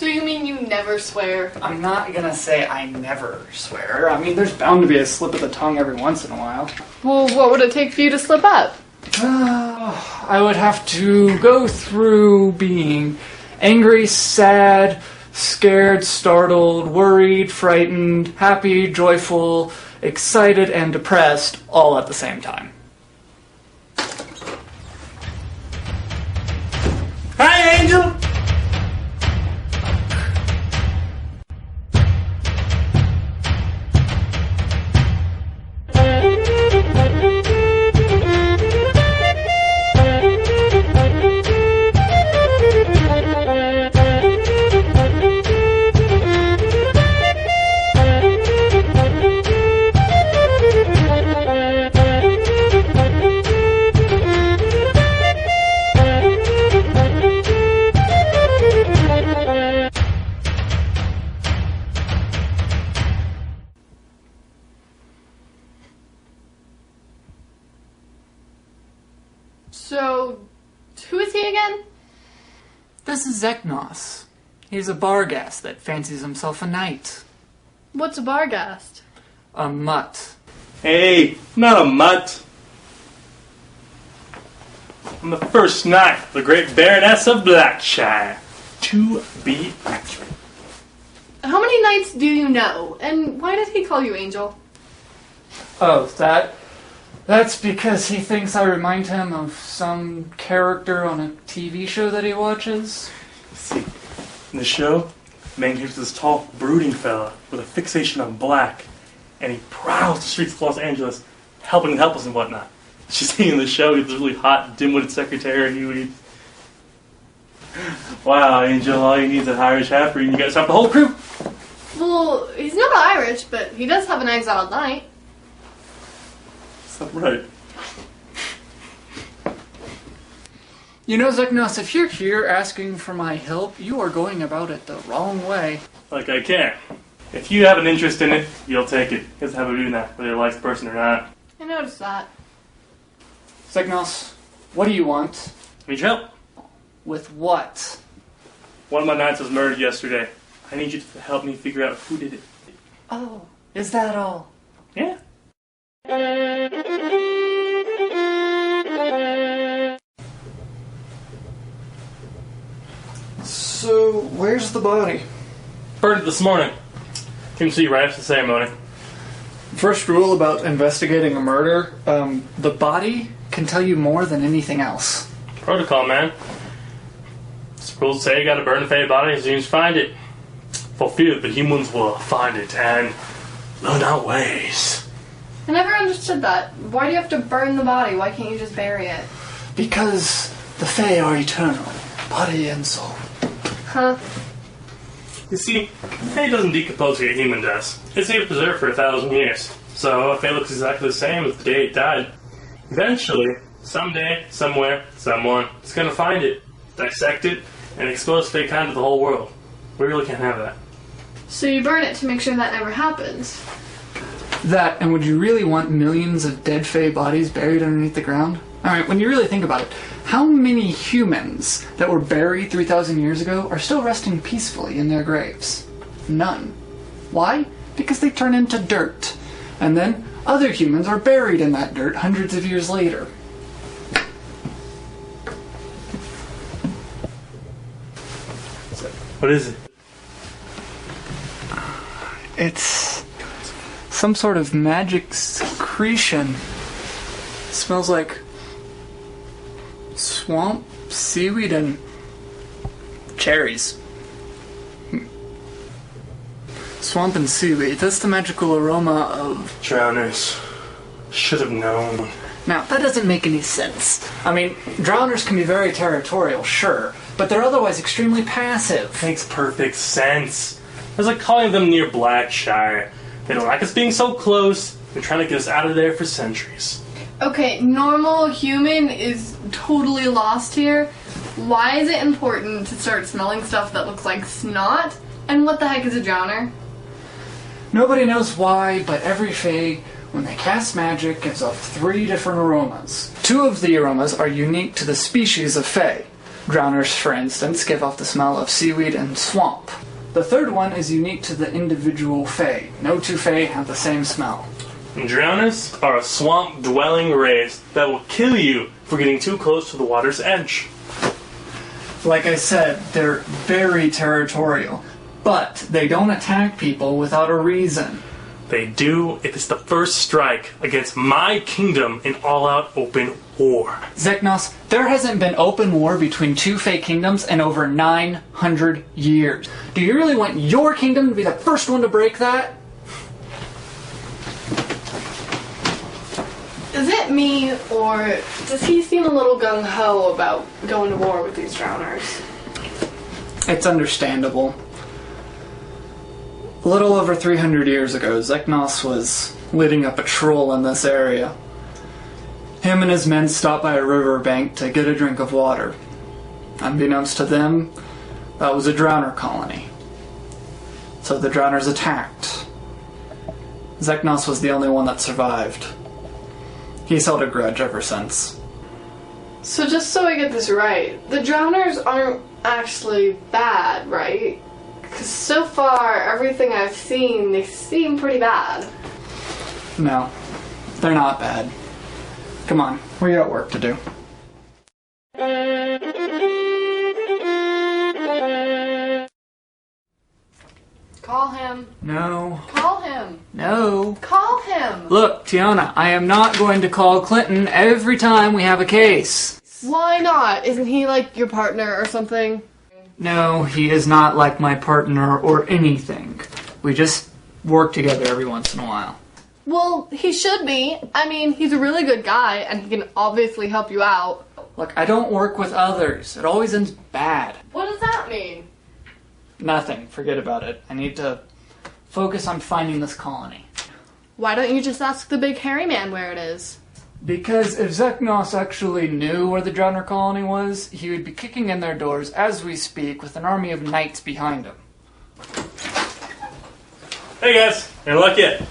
So you mean you never swear? I'm not gonna say I never swear. I mean, there's bound to be a slip of the tongue every once in a while. Well, what would it take for you to slip up? I would have to go through being angry, sad, scared, startled, worried, frightened, happy, joyful, excited, and depressed all at the same time. Hi, Angel! So, who is he again? This is Zehc'nas. He's a barghast that fancies himself a knight. What's a barghast? A mutt. Hey, not a mutt. I'm the first knight of the great Baroness of Blackshire. To be accurate. How many knights do you know? And why does he call you Angel? Oh, that's because he thinks I remind him of some character on a TV show that he watches. See, in the show, the main character is this tall, brooding fella with a fixation on black, and he prowls the streets of Los Angeles, helping the helpless and whatnot. She's seeing in the show, he's a really hot, dim-witted secretary. Wow, Angel, all you need is an Irish half-breed, and you gotta stop the whole crew. Well, he's not Irish, but he does have an exiled knight. Right. You know, Zehc'nas, if you're here asking for my help, you are going about it the wrong way. Like I can. If you have an interest in it, you'll take it. You have to have a doing that, whether you like the person or not. I noticed that. Zehc'nas, what do you want? Need your help? With what? One of my knights was murdered yesterday. I need you to help me figure out who did it. Oh, is that all? Yeah. So, where's the body? Burned it this morning. Came to see you right after the ceremony. First rule about investigating a murder, the body can tell you more than anything else. Protocol, man. Rules say you gotta burn the faded body as soon as you find it. For fear the humans will find it and learn our ways. I never understood that. Why do you have to burn the body? Why can't you just bury it? Because the Fae are eternal, body and soul. Huh? You see, Fae doesn't decompose like a human does. It's able to preserve for 1,000 years. So Fae looks exactly the same as the day it died. Eventually, someday, somewhere, someone is gonna find it, dissect it, and expose Fae kind to the whole world. We really can't have that. So you burn it to make sure that never happens. That, and would you really want millions of dead Fae bodies buried underneath the ground? Alright, when you really think about it, how many humans that were buried 3,000 years ago are still resting peacefully in their graves? None. Why? Because they turn into dirt. And then other humans are buried in that dirt hundreds of years later. What is it? It's some sort of magic secretion. It smells like swamp, seaweed, and cherries. Swamp and seaweed. That's the magical aroma of... Drowners. Should have known. Now, that doesn't make any sense. I mean, drowners can be very territorial, sure, but they're otherwise extremely passive. Makes perfect sense. It's like calling them near Blackshire. They don't like us being so close. They're trying to get us out of there for centuries. Okay, normal human is totally lost here. Why is it important to start smelling stuff that looks like snot? And what the heck is a drowner? Nobody knows why, but every Fae, when they cast magic, gives off 3 different aromas. 2 of the aromas are unique to the species of Fae. Drowners, for instance, give off the smell of seaweed and swamp. The third one is unique to the individual fae. No two fae have the same smell. Drowners are a swamp-dwelling race that will kill you for getting too close to the water's edge. Like I said, they're very territorial, but they don't attack people without a reason. They do if it's the first strike against my kingdom in all-out open war. Zehc'nas, there hasn't been open war between two fae kingdoms in over 900 years. Do you really want your kingdom to be the first one to break that? Is it me, or does he seem a little gung-ho about going to war with these drowners? It's understandable. A little over 300 years ago, Zehc'nas was leading a patrol in this area. Him and his men stopped by a riverbank to get a drink of water. Unbeknownst to them, that was a drowner colony. So the drowners attacked. Zehc'nas was the only one that survived. He's held a grudge ever since. So just so I get this right, the drowners aren't actually bad, right? Because so far, everything I've seen, they seem pretty bad. No, they're not bad. Come on, we got work to do. Call him. No. Call him. No. Call him. Look, Tiana, I am not going to call Clinton every time we have a case. Why not? Isn't he like your partner or something? No, he is not like my partner or anything. We just work together every once in a while. Well, he should be. I mean, he's a really good guy, and he can obviously help you out. Look, I don't work with others. It always ends bad. What does that mean? Nothing. Forget about it. I need to focus on finding this colony. Why don't you just ask the big hairy man where it is? Because if Zehc'nas actually knew where the drowner colony was, he would be kicking in their doors as we speak with an army of knights behind him. Hey guys, any luck yet?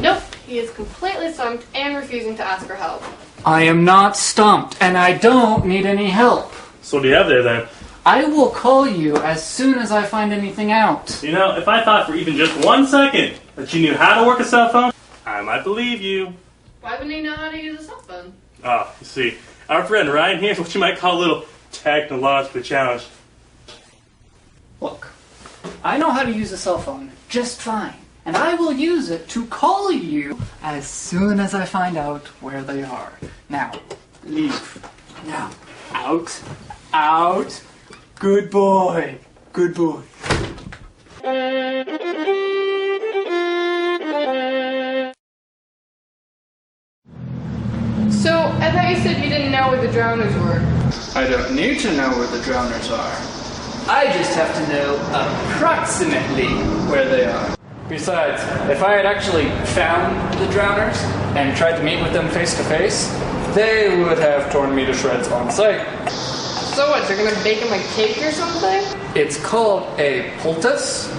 Nope, he is completely stumped and refusing to ask for help. I am not stumped, and I don't need any help. So what do you have there then? I will call you as soon as I find anything out. You know, if I thought for even just 1 second that you knew how to work a cell phone, I might believe you. Why wouldn't he know how to use a cell phone? Oh, you see, our friend Ryan here is what you might call a little technologically challenged. Look, I know how to use a cell phone just fine, and I will use it to call you as soon as I find out where they are. Now, leave. Now, out, out. Good boy, good boy. So, I thought you said you didn't know where the drowners were. I don't need to know where the drowners are. I just have to know approximately where they are. Besides, if I had actually found the drowners and tried to meet with them face to face, they would have torn me to shreds on sight. So what, they're gonna bake him a cake or something? It's called a poultice,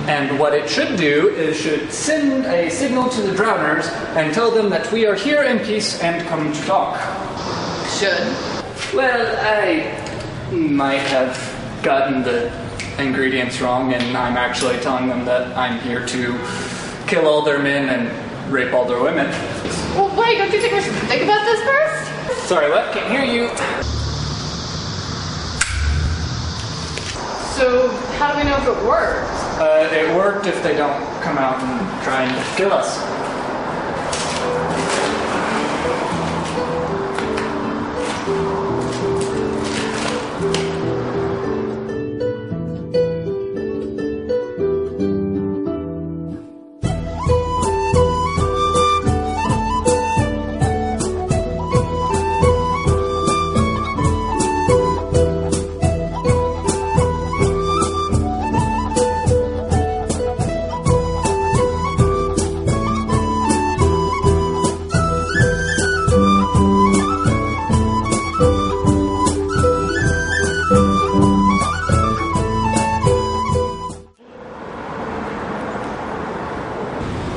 and what it should do is should send a signal to the drowners and tell them that we are here in peace and come to talk. Should. Well, I might have gotten the ingredients wrong, and I'm actually telling them that I'm here to kill all their men and rape all their women. Well, wait, don't you think we should think about this first? Sorry, what? Can't hear you. So, how do we know if it works? It worked if they don't come out and try and kill us.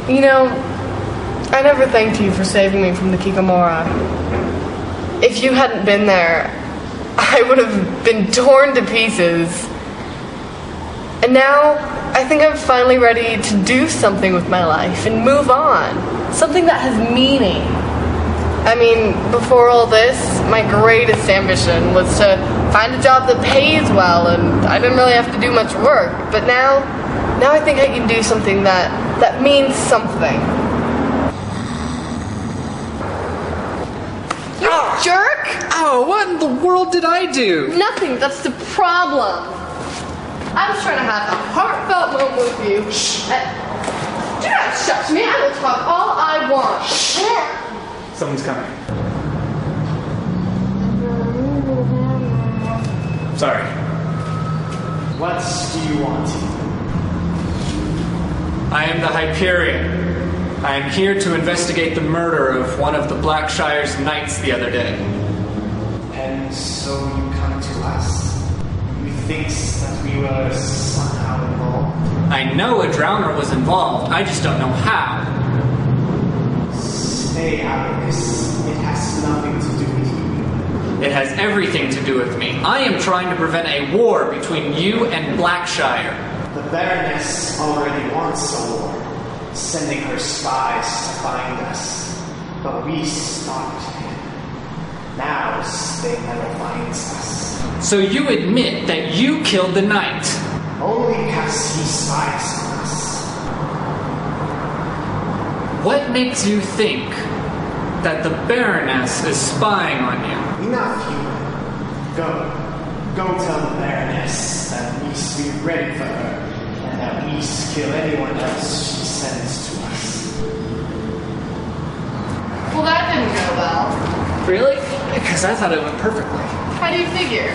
You know, I never thanked you for saving me from the Kikamora. If you hadn't been there, I would have been torn to pieces. And now, I think I'm finally ready to do something with my life and move on. Something that has meaning. I mean, before all this, my greatest ambition was to find a job that pays well, and I didn't really have to do much work. But now I think I can do something that means something. You jerk! Oh, what in the world did I do? Nothing, that's the problem. I was trying to have a heartfelt moment with you. Shh. Do not shout to me, I will talk all I want. Shh. Someone's coming. Sorry. What do you want? I am the Hyperion. I am here to investigate the murder of one of the Blackshire's knights the other day. And so you come to us? You think that we were somehow involved? I know a drowner was involved, I just don't know how. Stay out of this. It has nothing to do with you. It has everything to do with me. I am trying to prevent a war between you and Blackshire. The Baroness already wants a war, sending her spies to find us. But we stopped him. Now they never finds us. So you admit that you killed the knight? Only because he spies on us. What makes you think that the Baroness is spying on you? Enough, human. Go tell the Baroness that we be ready for her, and that we kill anyone else she sends to us. Well, that didn't go well. Really? Because I thought it went perfectly. How do you figure?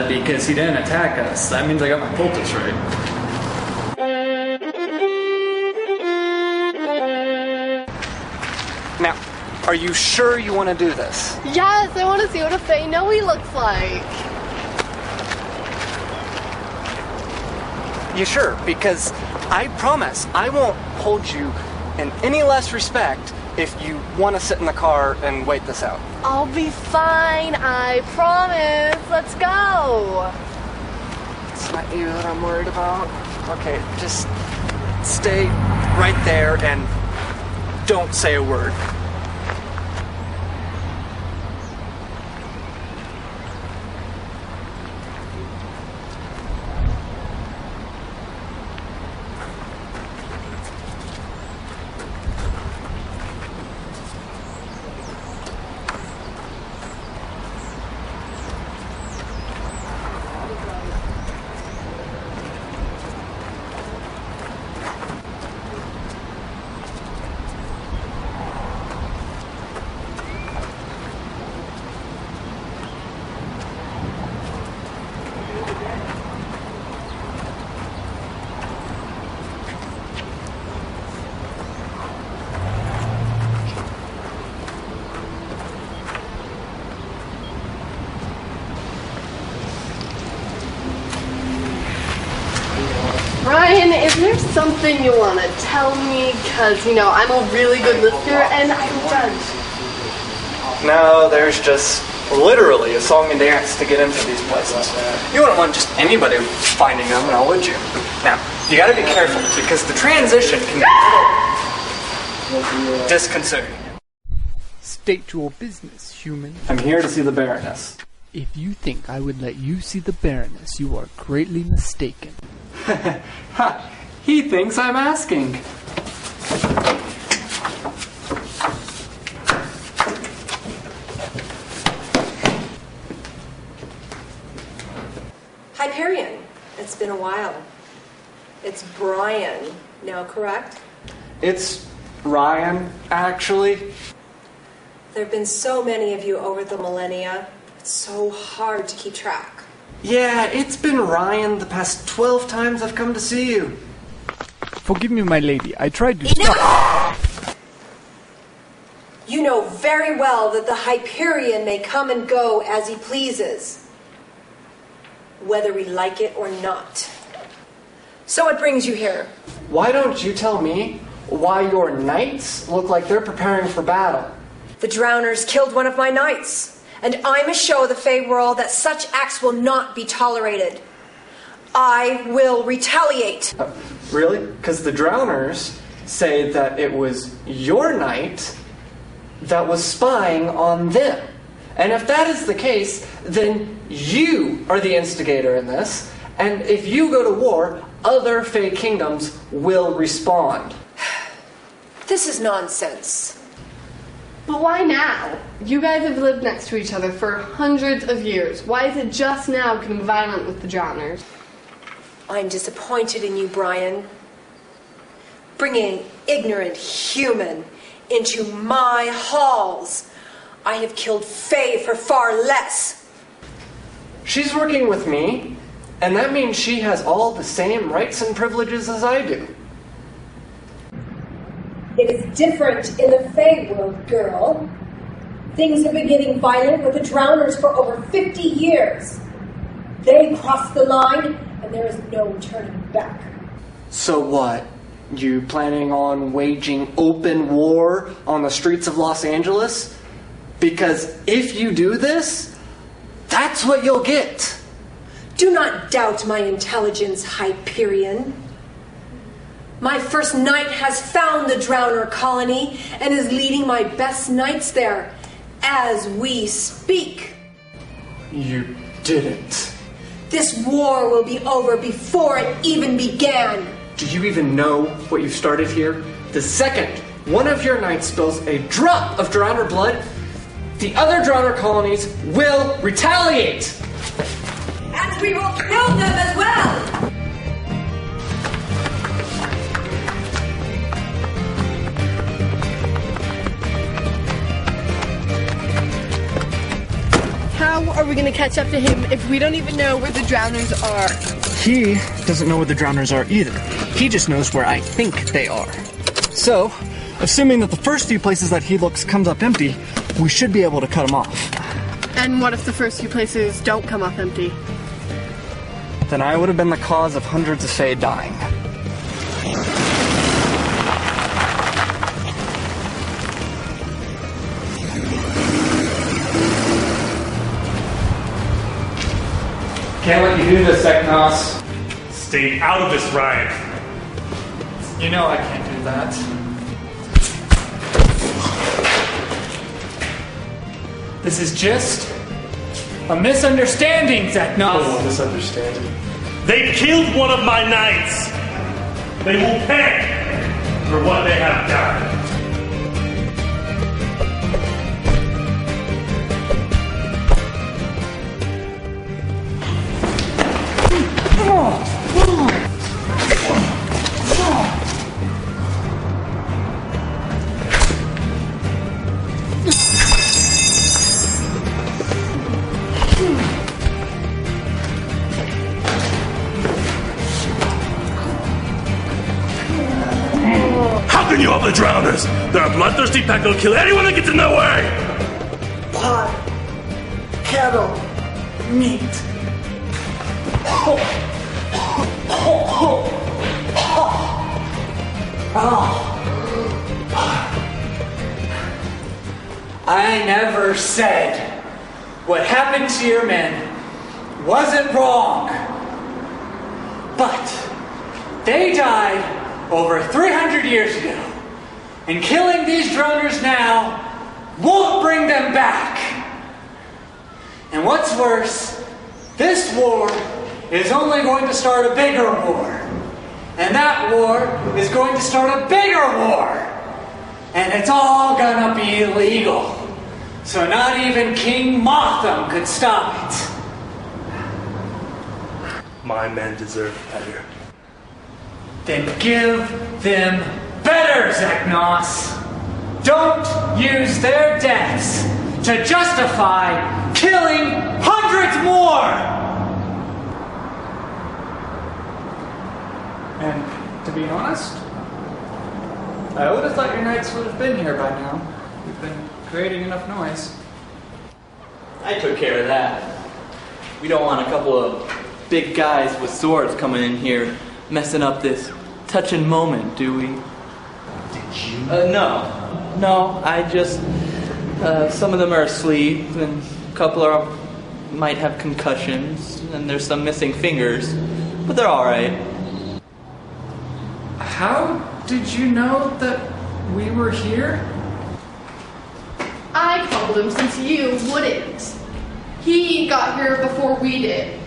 Because he didn't attack us. That means I got my poultice right. Now, are you sure you want to do this? Yes, I want to see what a Fae Noe looks like. You sure? Because I promise I won't hold you in any less respect if you want to sit in the car and wait this out. I'll be fine, I promise. Let's go. It's not you that I'm worried about. Okay, just stay right there and don't say a word. Ryan, is there something you want to tell me? Because, I'm a really good listener and I don't judge. No, there's just literally a song and dance to get into these places. You wouldn't want just anybody finding them, now would you? Now, you gotta be careful because the transition can be disconcerting. State your business, human. I'm here to see the Baroness. If you think I would let you see the Baroness, you are greatly mistaken. Ha! He thinks I'm asking. Hyperion. It's been a while. It's Brian now, correct? It's Ryan, actually. There have been so many of you over the millennia. It's so hard to keep track. Yeah, it's been Ryan the past 12 times I've come to see you. Forgive me, my lady. I tried to stop. You know very well that the Hyperion may come and go as he pleases, whether we like it or not. So what brings you here? Why don't you tell me why your knights look like they're preparing for battle? The drowners killed one of my knights, And I must show the Fey world that such acts will not be tolerated. I will retaliate. Really? Because the Drowners say that it was your knight that was spying on them. And if that is the case, then you are the instigator in this. And if you go to war, other Fey kingdoms will respond. This is nonsense. But why now? You guys have lived next to each other for hundreds of years. Why is it just now getting violent with the Drowners? I'm disappointed in you, Brian. Bringing an ignorant human into my halls. I have killed Fey for far less. She's working with me, and that means she has all the same rights and privileges as I do. It is different in the Fey world, girl. Things have been getting violent with the Drowners for over 50 years. They crossed the line, and there is no turning back. So what? You planning on waging open war on the streets of Los Angeles? Because if you do this, that's what you'll get. Do not doubt my intelligence, Hyperion. My first knight has found the Drowner colony and is leading my best knights there as we speak. You didn't. This war will be over before it even began. Do you even know what you've started here? The second one of your knights spills a drop of Drowner blood, the other Drowner colonies will retaliate. And we will kill them as well. How are we going to catch up to him if we don't even know where the Drowners are? He doesn't know where the Drowners are either. He just knows where I think they are. So, assuming that the first few places that he looks comes up empty, we should be able to cut him off. And what if the first few places don't come up empty? Then I would have been the cause of hundreds of Fae dying. Can't let you do this, Zehc'nas. Stay out of this, Ryan. You know I can't do that. This is just a misunderstanding, Zehc'nas. Oh, misunderstanding. They killed one of my knights. They will pay for what they have done. How can you help the Drowners? They're a bloodthirsty pack that'll kill anyone that gets in their way! Pot, kettle, meat. I never said what happened to your men wasn't wrong. But they died over 300 years ago. And killing these Drowners now won't bring them back. And what's worse, this war is only going to start a bigger war. And that war is going to start a bigger war. And it's all gonna be illegal. So not even King Motham could stop it. My men deserve better. Then give them better, Zehc'nas. Don't use their deaths to justify killing hundreds more! And to be honest, I would have thought your knights would have been here by now. You've been creating enough noise. I took care of that. We don't want a couple of big guys with swords coming in here messing up this touching moment, do we? Did you? No. I just... some of them are asleep and couple might have concussions, and there's some missing fingers, but they're alright. How did you know that we were here? I called him since you wouldn't. He got here before we did.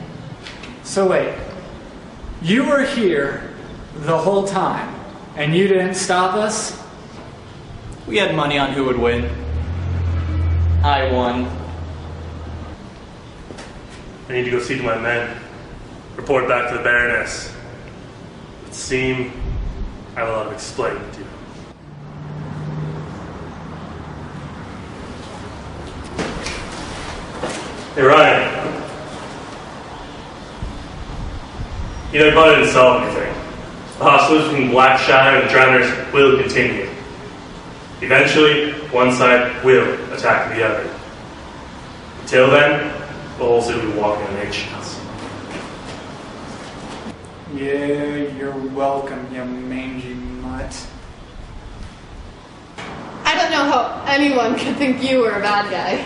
So wait, you were here the whole time, and you didn't stop us? We had money on who would win. I won. I need to go see to my men. Report back to the Baroness. It seems I have a lot of explaining to do. Hey Ryan. You know, you probably didn't solve anything. The hostilities between Black Shadow and the Drowners will continue. Eventually, one side will attack the other. Until then, the whole city will be walking on eggshells. Yeah, you're welcome, you mangy mutt. I don't know how anyone could think you were a bad guy.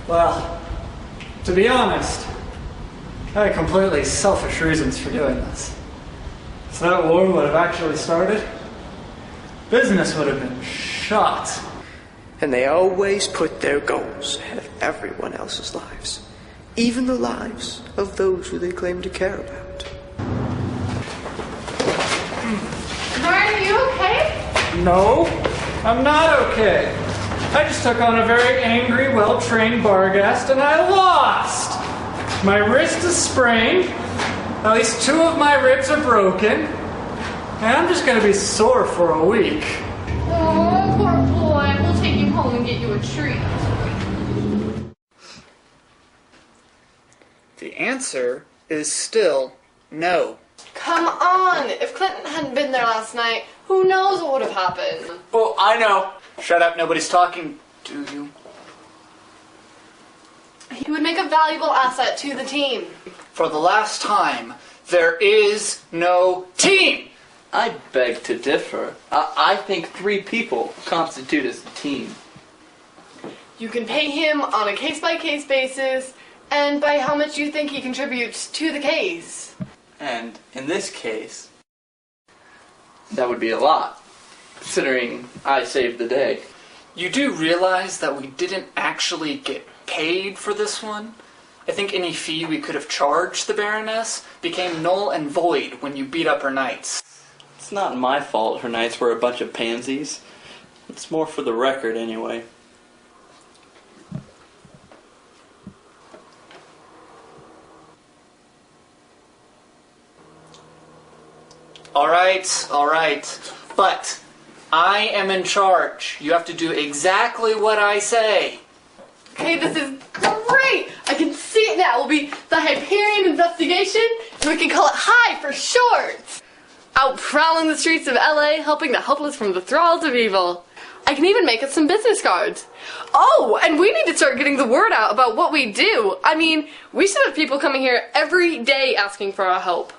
Well, to be honest, I had completely selfish reasons for doing this. If that war would have actually started, business would have been shot. And they always put their goals ahead of everyone else's lives, even the lives of those who they claim to care about. Ryan, are you okay? No, I'm not okay. I just took on a very angry, well-trained Barghast and I lost. My wrist is sprained, at least 2 of my ribs are broken, and I'm just going to be sore for a week. Oh, poor boy. We'll take you home and get you a treat. The answer is still no. Come on! If Clinton hadn't been there last night, who knows what would have happened? Oh, I know. Shut up, nobody's talking to you. He would make a valuable asset to the team. For the last time, there is no team! I beg to differ. I think 3 people constitute as a team. You can pay him on a case-by-case basis, and by how much you think he contributes to the case. And in this case, that would be a lot, considering I saved the day. You do realize that we didn't actually get paid for this one? I think any fee we could have charged the Baroness became null and void when you beat up her knights. It's not my fault her knights were a bunch of pansies. It's more for the record, anyway. Alright. But I am in charge. You have to do exactly what I say. Okay, this is great! I can see it now. We'll be the Hyperion Investigation, and we can call it HI for short. Out prowling the streets of LA, helping the helpless from the thralls of evil. I can even make us some business cards. Oh, and we need to start getting the word out about what we do. I mean, we should have people coming here every day asking for our help.